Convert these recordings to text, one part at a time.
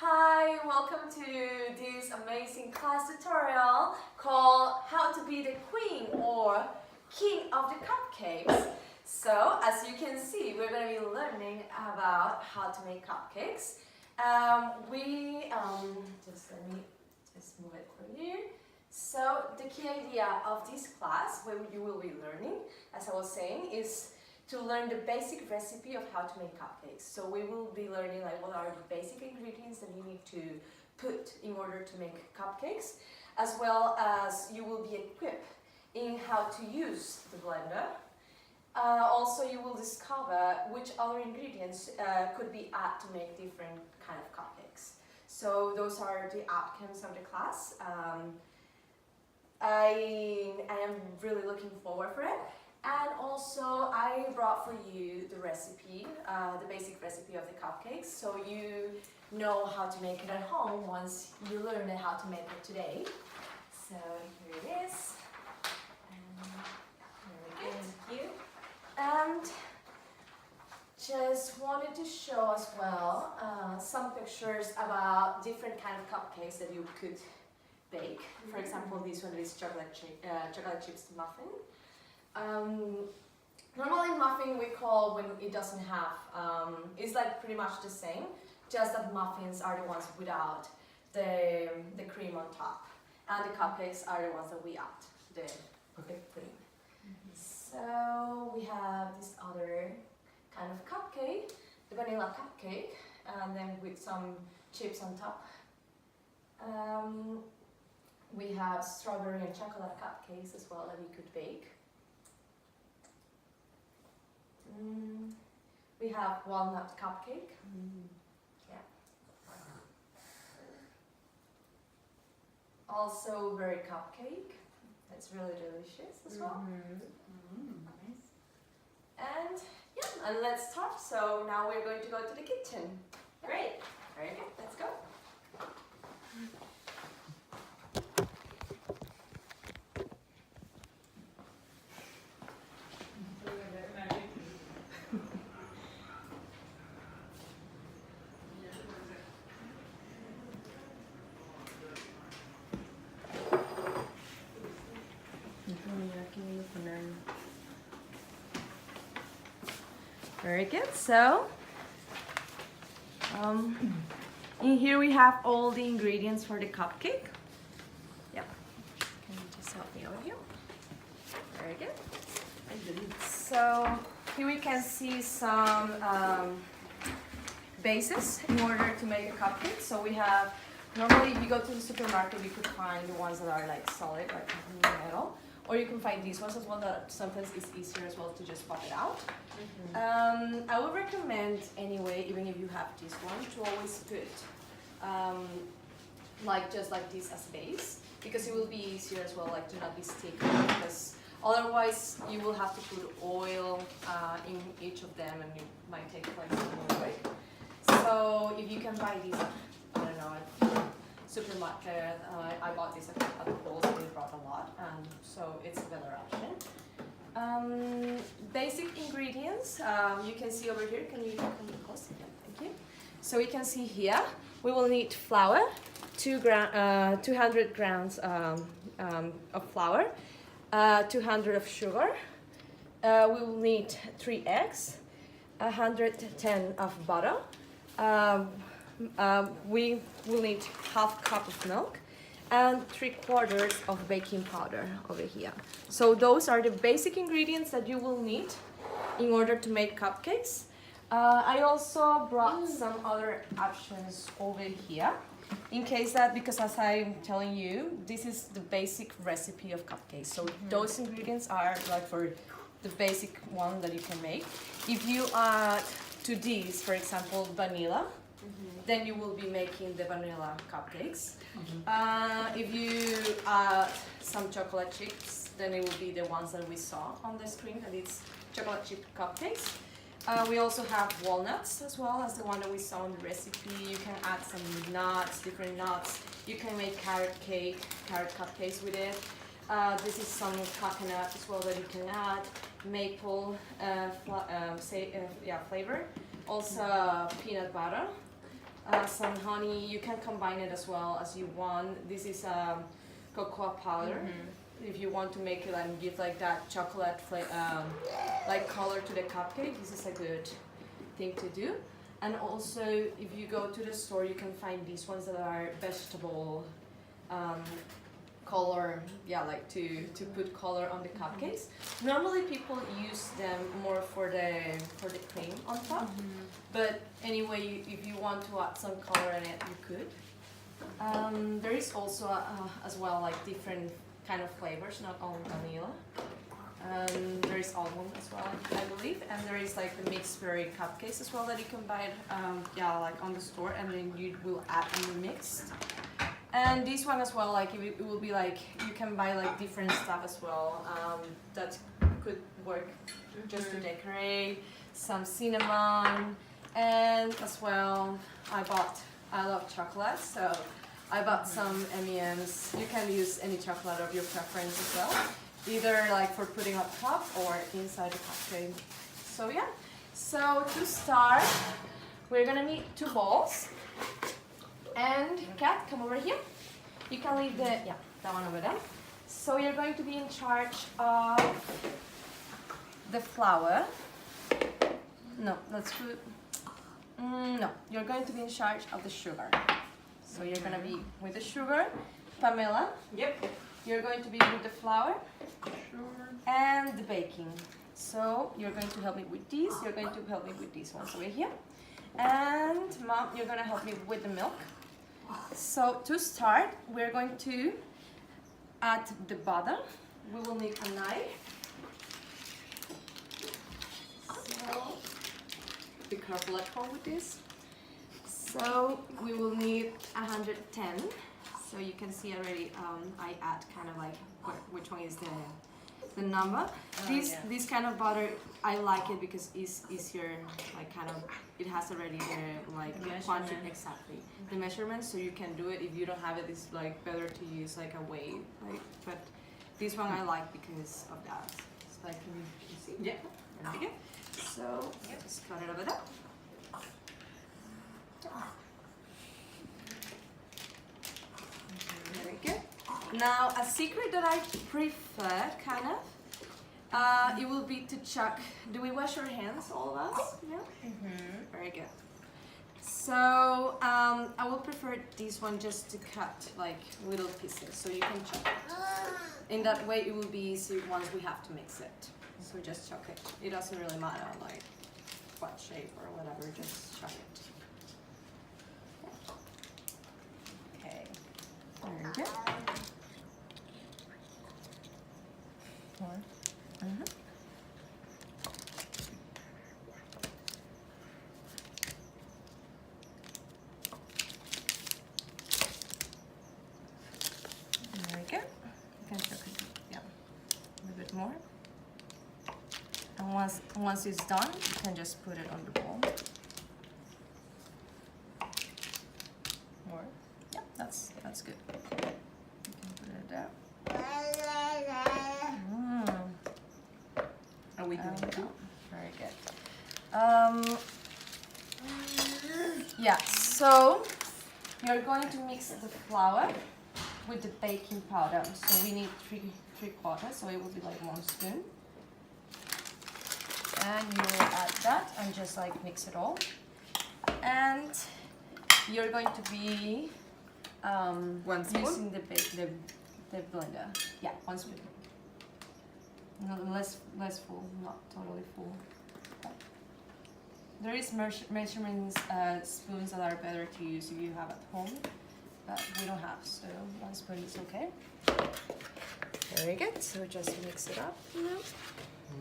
Hi, welcome to this amazing class tutorial called How to be the Queen or King of the Cupcakes. So, as you can see, we're going to be learning about how to make cupcakes. Just let me just move it for you. So, the key idea of this class, where you will be learning, as I was saying, is to learn the basic recipe of how to make cupcakes. So we will be learning like what are the basic ingredients that you need to put in order to make cupcakes, as well as you will be equipped in how to use the blender. Also you will discover which other ingredients could be added to make different kind of cupcakes. So those are the outcomes of the class. I am really looking forward for it. And also I brought for you the recipe, the basic recipe of the cupcakes, so you know how to make it at home once you learn how to make it today. So here it is. Very good. Thank you. And just wanted to show as well some pictures about different kind of cupcakes that you could bake. For example, this one is chocolate chips muffin. Normally muffin we call when it doesn't have, it's like pretty much the same, just that muffins are the ones without the cream on top, and the cupcakes are the ones that we add the cream. So we have this other kind of cupcake, the vanilla cupcake, and then with some chips on top. We have strawberry and chocolate cupcakes as well that we could bake. We have walnut cupcake. Yeah. Also berry cupcake. That's really delicious as well. Nice. And yeah, and let's start. So now we're going to go to the kitchen. Great. Very good. Let's go. Very good. So, in here we have all the ingredients for the cupcake. Yep. Can you just help me over here? Very good. So here we can see some bases in order to make a cupcake. So we have, normally if you go to the supermarket, you could find the ones that are like solid, like metal. Or you can find these ones as well that sometimes it's easier as well to just pop it out. I would recommend anyway, even if you have this one, to always put just like this as base, because it will be easier as well, like to not be sticky, because otherwise you will have to put oil in each of them and it might take like some more work. So if you can buy these, I don't know, at supermarket, I bought this at the Kohl's, they brought a lot, so it's a better option. Basic ingredients, you can see over here, can you come close? Yeah, thank you. So you can see here, we will need flour, 200 grams of flour, 200 of sugar, we will need 3 eggs, 110 of butter, we will need half cup of milk, and 3/4 of baking powder over here. So those are the basic ingredients that you will need in order to make cupcakes. I also brought some other options over here, in case that, because as I'm telling you, this is the basic recipe of cupcakes. So those ingredients are like for the basic one that you can make. If you add to these, for example, vanilla, then you will be making the vanilla cupcakes. If you add some chocolate chips, then it will be the ones that we saw on the screen, and it's chocolate chip cupcakes. We also have walnuts as well as the one that we saw in the recipe. You can add some nuts, different nuts. You can make carrot cupcakes with it. This is some coconut as well that you can add. Maple flavor. Also peanut butter. some honey. You can combine it as well as you want. This is cocoa powder. If you want to make it and give like that chocolate like color to the cupcake, this is a good thing to do. And also, if you go to the store, you can find these ones that are vegetable color, yeah, like to put color on the cupcakes. Normally, people use them more for the cream on top. But anyway, if you want to add some color in it, you could. There is also as well like different kind of flavors, not only vanilla. There is almond as well, I believe, and there is like the mixed berry cupcakes as well that you can buy it, yeah, like on the store, and then you will add in the mix. And this one as well, like it will be like you can buy like different stuff as well that could work just to decorate, some cinnamon, and as well I love chocolate, so I bought some M&Ms. You can use any chocolate of your preference as well, either like for putting on top or inside the cupcake. So yeah, so to start, we're gonna need 2 balls. And Kat, come over here. You can leave that one over there. So you're going to be in charge of the flour. No, let's put, no, you're going to be in charge of the sugar. So you're gonna be with the sugar. Pamela? Yep. You're going to be with the flour. Sure. And the baking. So you're going to help me with these. You're going to help me with these ones over here. And Mom, you're gonna help me with the milk. So to start, we're going to add the butter. We will need a knife. So be careful at home with this. So we will need 110. So you can see already I add kind of like which one is the number. This kind of butter, I like it because it's easier, like kind of, it has already the like quantity, exactly, the measurements, so you can do it. If you don't have it, it's like better to use like a weight, like, but this one I like because of that. So like, can you see? Yeah. Very good. So just cut it over there. Very good. Now, a secret that I prefer, kind of, it will be to chuck. Do we wash our hands, all of us? Yeah? Very good. So, I will prefer this one just to cut like little pieces, so you can chuck it. In that way, it will be easy once we have to mix it. So just chuck it. It doesn't really matter like what shape or whatever, just chuck it. Okay. Very good. Very good. You can chuck it, yeah, a little bit more. And once it's done, you can just put it on the bowl. More. Yeah, that's good. You can put it there. Are we doing it? Very good. Yeah, so you're going to mix the flour with the baking powder. So we need three quarters, so it will be like 1 spoon. And you will add that and just like mix it all. And you're going to be 1 spoon? using the blender. Yeah, 1 spoon. No, less full, not totally full. There is measurements spoons that are better to use if you have at home, but we don't have, so 1 spoon is okay. Very good. So just mix it up now.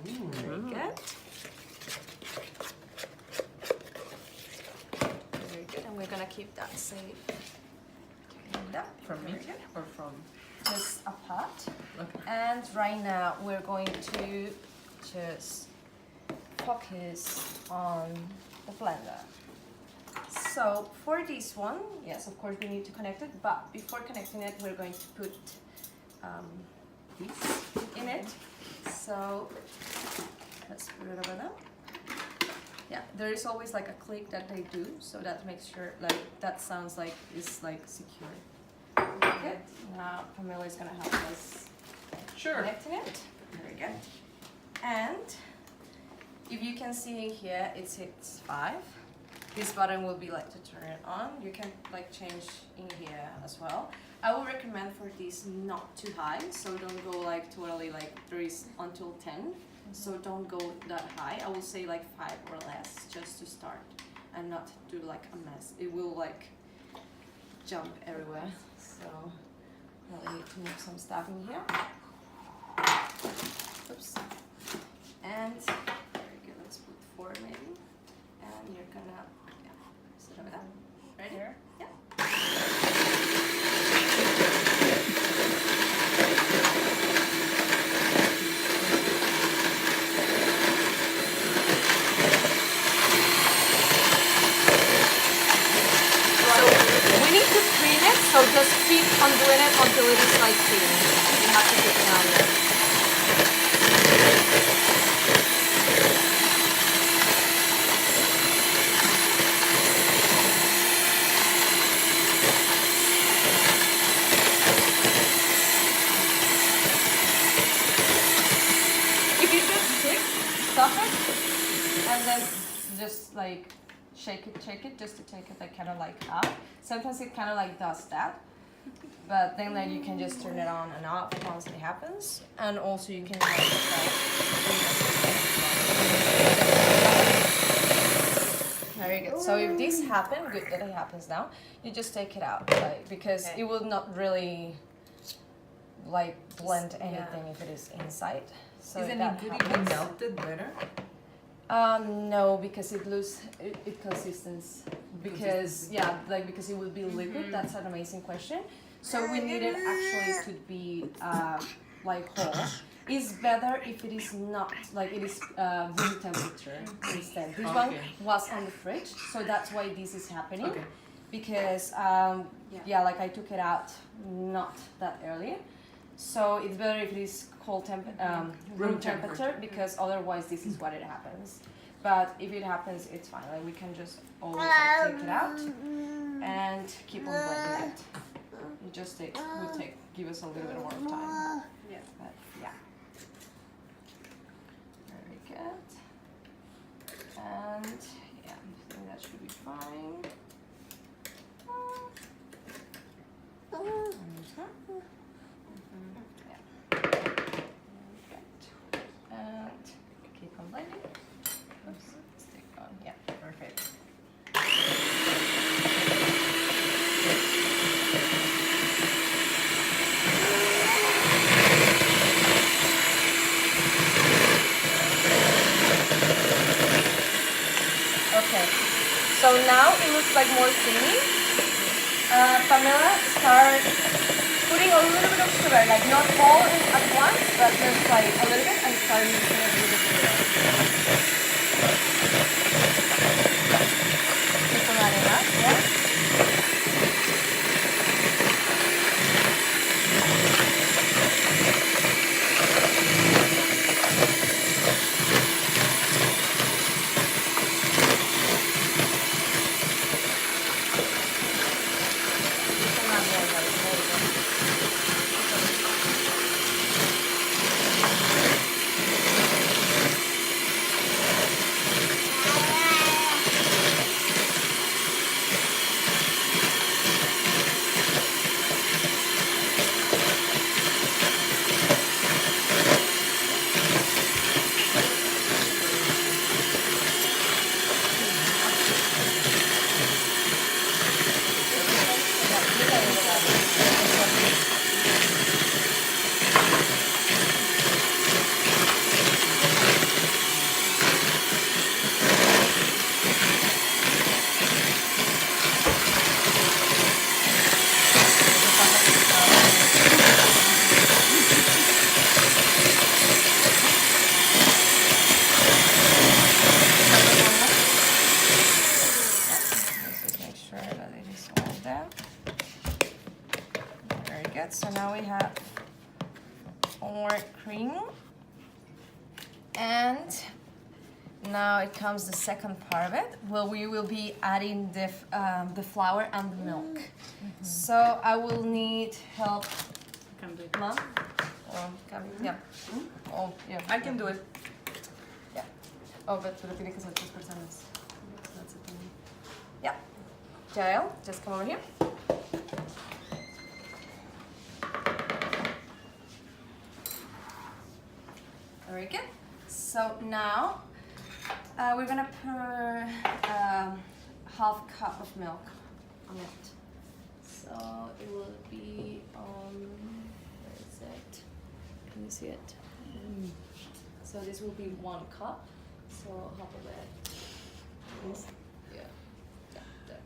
Very good. Very good. And we're gonna keep that safe. From me or from? Just a pot. Okay. And right now we're going to just focus on the blender. So for this one, yes, of course we need to connect it, but before connecting it, we're going to put this in it. So let's put it over there. Yeah, there is always like a click that they do, so that makes sure like that sounds like it's like secure. Okay. Now Pamela is gonna help us connecting it. Very good. And if you can see in here, it hits 5. This button will be like to turn it on. You can like change in here as well. I would recommend for this not too high, so don't go like totally like there is until 10. So don't go that high. I will say like 5 or less just to start and not do like a mess. It will like jump everywhere. So really need to move some stuff in here. Oops. And very good. Let's put 4 maybe. And you're gonna sit over that. Right here? Yeah. So just keep on doing it until it is like clean. You have to keep it on there. If you just stick, stop it, and then just like shake it just to take it like kind of like up. Sometimes it kind of like does that, but then like you can just turn it on and off once it happens, and also you can like, very good. So if this happens, good that it happens now, you just take it out, like, because it will not really like blend anything if it is inside. So is it that good happens. if melted better? No, because it loses it consistency. Because because it will be liquid. That's an amazing question. So we need it actually to be like whole. It's better if it is not like it is room temperature instead. This one was on the fridge, so that's why this is happening. Okay. Because like I took it out not that early. So it's better if it is cold room temperature, because otherwise this is what it happens. But if it happens, it's fine. Like we can just always like, take it out and keep on blending it. It just give us a little bit more time. Yeah. But yeah. Very good. And yeah, I think that should be fine. And keep on blending. Oops, stick on. Yeah, perfect. Okay, so now it looks like more creamy. Pamela, start putting a little bit of sugar, like not all at once, but just like a little bit, and start mixing it with the sugar. Keep on adding up, yeah? So now we have more cream, and now it comes the second part of it. Well, we will be adding the flour and the milk. So I will need help. Can do it. Mom? Or yeah. Oh, yeah. I can do it. Yeah. Oh, but tú lo tienes que hacer 3 personas. That's it. Yeah. Jael, just come over here. Very good. So now we're gonna pour half cup of milk on it. So it will be on, where is it? Can you see it? So this will be 1 cup. So half of it. This, yeah, there.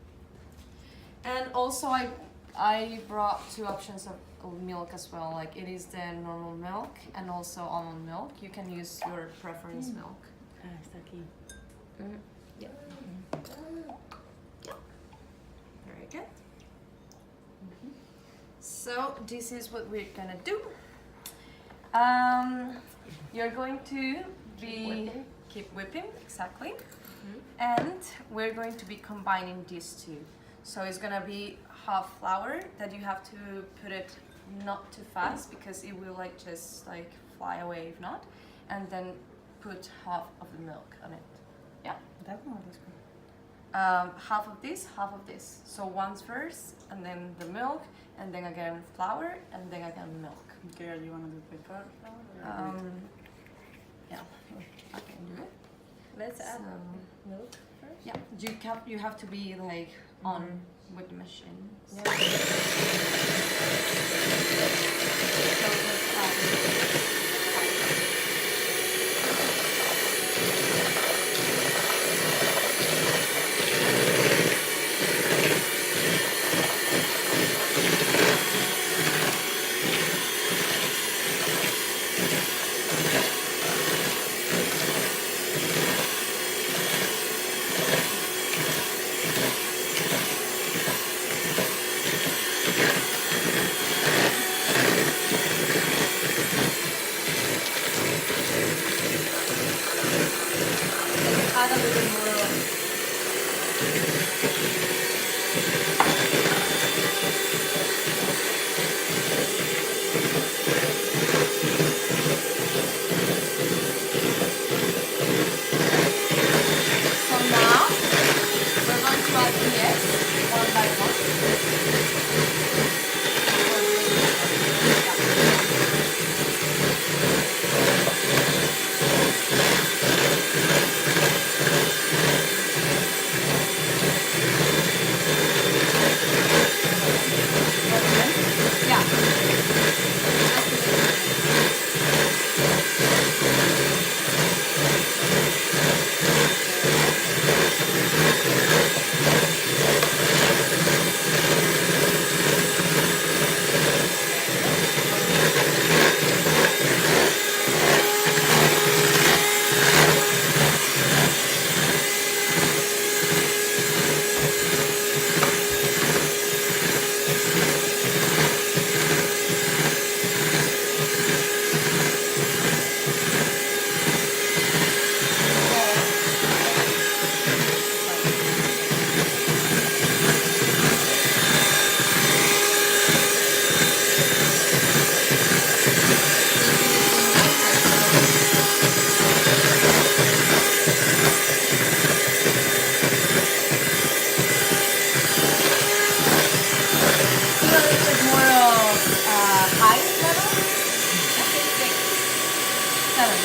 And also I brought 2 options of milk as well. Like it is the normal milk and also almond milk. You can use your preference milk. Ah, está aquí. Yeah. Very good. So this is what we're gonna do. You're going to keep whipping, exactly. And we're going to be combining these 2. So it's gonna be half flour that you have to put it not too fast because it will like just like fly away if not. And then put half of the milk on it. Yeah. That one is good. Half of this, half of this. So once first, and then the milk, and then again flour, and then again milk. Okay, do you want to do paper flour? Yeah, I can do it. Let's add So, milk first. yeah, you have to be like on with the machine. Yeah. So let's add. Add a little more. So now we're going to add the eggs one by one. Yeah. A little bit more of high level. Okay, 6, 7.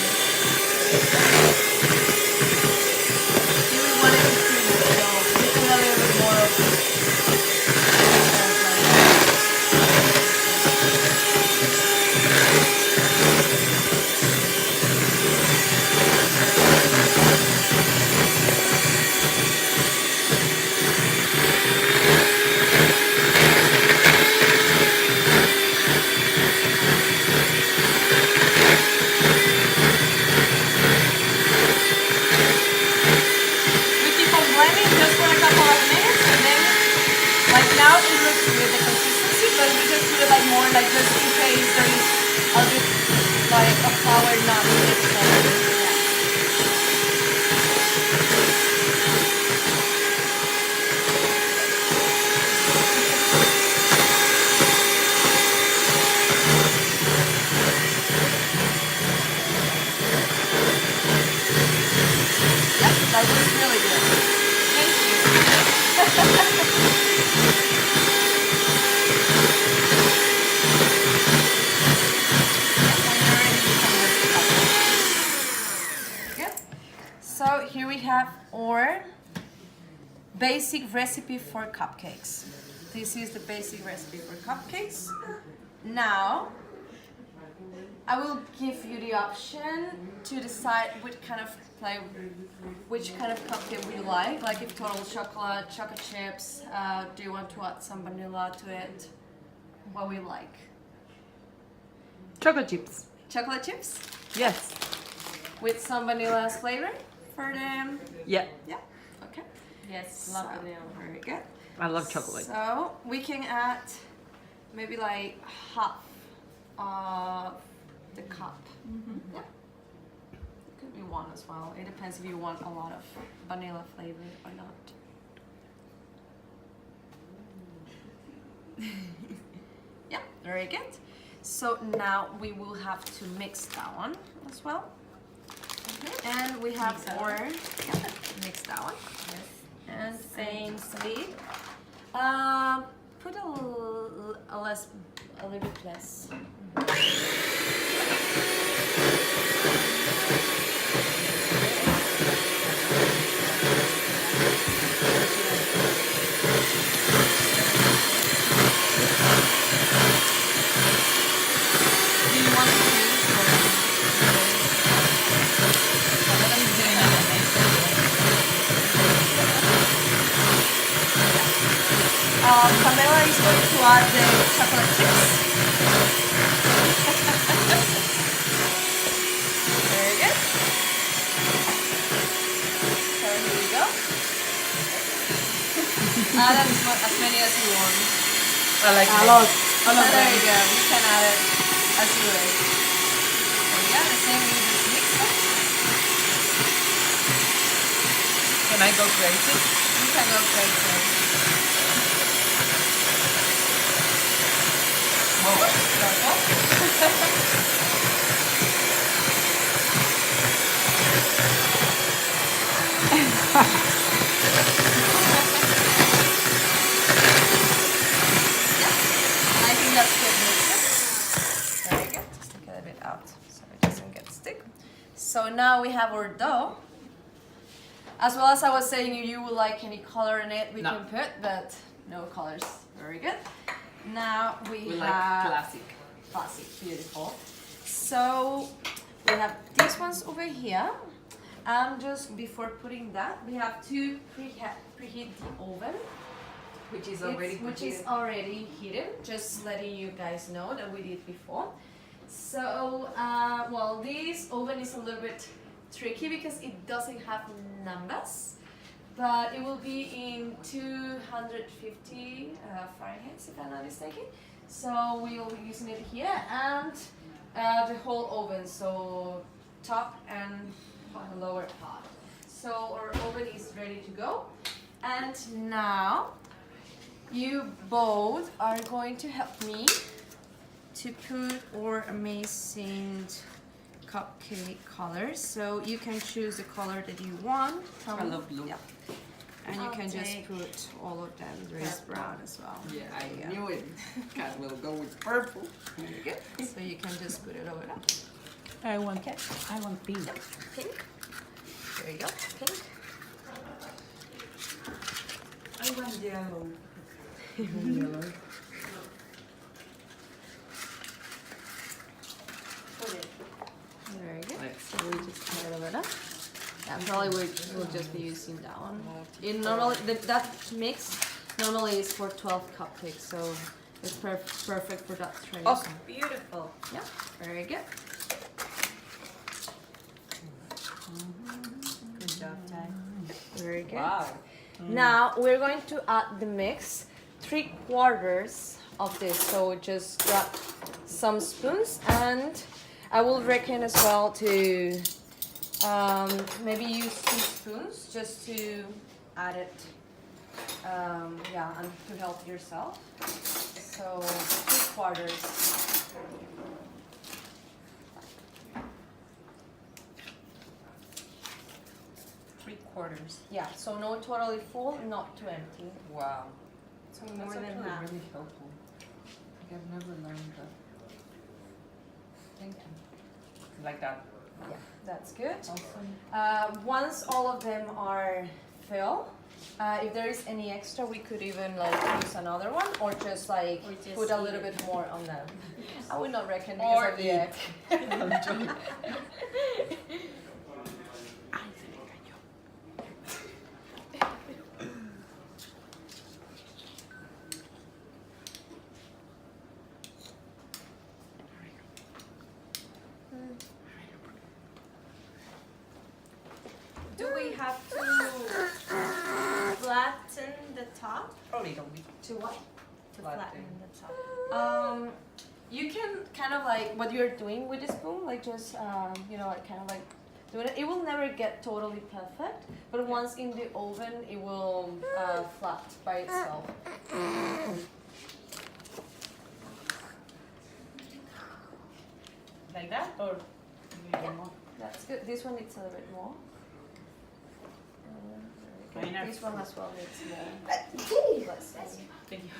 You would want it to cream, so you can a little bit more of. We keep on blending just for a couple of minutes, and then, like now, it looks with the consistency, but we just put it like more, like just in case there is a bit like a flour not mixed. Yeah. basic recipe for cupcakes. This is the basic recipe for cupcakes. Now, I will give you the option to decide which kind of cupcake would you like. Like if total chocolate, chocolate chips. Do you want to add some vanilla to it? What we like? Chocolate chips. Chocolate chips Yes. with some vanilla as flavor for them. Yeah. Yeah. Okay. Yes, love So, vanilla. very good. I love chocolate. So we can add maybe like half of the cup. Yeah. It could be one as well. It depends if you want a lot of vanilla flavor or not. Yeah, very good. So now we will have to mix that one as well. And we have Mix that our mix that one. Yes. And same speed. Put a little bit less. Do you want to use Pamela is going to add the chocolate chips. Very good. So here we go. Add as many as you want. I like A it. lot. So there you go. You can add it as you wish. So yeah, the same. You just mix it. Can I go crazy? You can go crazy. I think that's good mixed. Very good. Just take it a bit out so it doesn't get stick. So now we have our dough. As well as I was saying, if you would like any color in it, we No. can put, but no colors. Very good. Now we We have like classic. classic, beautiful. So we have these ones over here. And just before putting that, we have to preheat the oven. Which is Which is already heated, just letting you guys know that we did before. So, well, this oven is a little bit tricky because it doesn't have numbers, but it will be in 250 Fahrenheit, if I'm not mistaken. So we will be using it here and the whole oven, so top and lower part. So our oven is ready to go, and now you both are going to help me to put our amazing cupcake colors. So you can choose the color that you want. I love blue. Yeah. And you I'll can just take put all of them. There is brown as well. Yeah, I Yeah. knew it. Cat will go with purple. Very good. So you can just put it over there. I want pink. Pink. There you go. Pink. I want yellow. Very good. So we just put it over there. Yeah, probably we'll just be using that one. It normally that mix normally is for 12 cupcakes, so it's perfect for that tradition. Oh, beautiful. Yeah, very good. Good job, Ty. Very good. Wow. Now we're going to add the mix, 3/4 of this. So just grab some spoons, and I will reckon as well to maybe use 2 spoons just to add it. Yeah, and to help yourself. So 3/4. 3/4. Yeah, so no totally full, not too empty. Wow. So That's more than actually half. really helpful. Like I've never learned that. Thank you. Like that. Yeah, that's good. Awesome. Once all of them are filled, If there is any extra, we could even like use another one, or just like Or just put a eat little it. bit more on them. I would not reckon Or because of the egg. Do we have to flatten the top? A little bit. To what? To Flatten. flatten the top. You can kind of like what you're doing with the spoon, like just you know, like kind of like doing it. It will never get totally perfect, but once in the oven, it will flat by itself. Like that, or Yeah. That's good. This one needs a little bit more. Very good. Enough. This one as well needs more. Let's see. Thank you.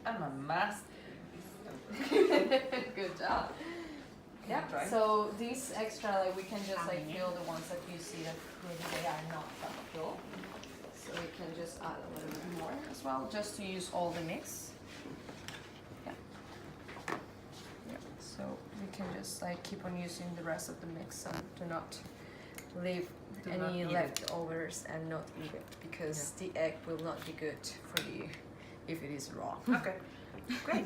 I'm a master. Good job. Yeah. Try. So these extra, like we can just like fill the ones that you see that maybe they are not that full. So we can just add a little bit more as well, just to use all the mix. Yeah. Yeah. So we can just like keep on using the rest of the mix and do not leave Do not any eat it. leftovers and not eat it, because the egg will not be good for you if it is raw. Okay, great.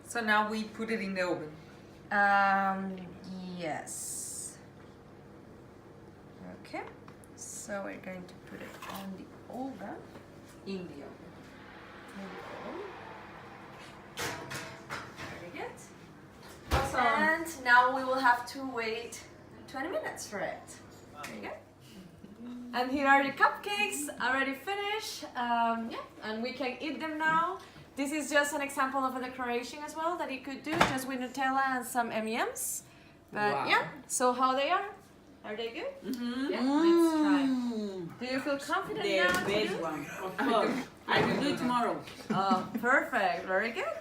So now we put it in the oven. Yes. Okay. So we're going to put it on the oven. In the oven. Very good. Awesome. And now we will have to wait 20 minutes for it. There you go. And here are the cupcakes already finished. Yeah, and we can eat them now. This is just an example of a decoration as well that you could do just with Nutella and some M&Ms. But Wow. yeah, so how they are? Are they good? Mm-hmm. Yeah. Let's try. Do you feel confident The now to do best it? one. Of course. I will do it tomorrow. Oh, perfect. Very good.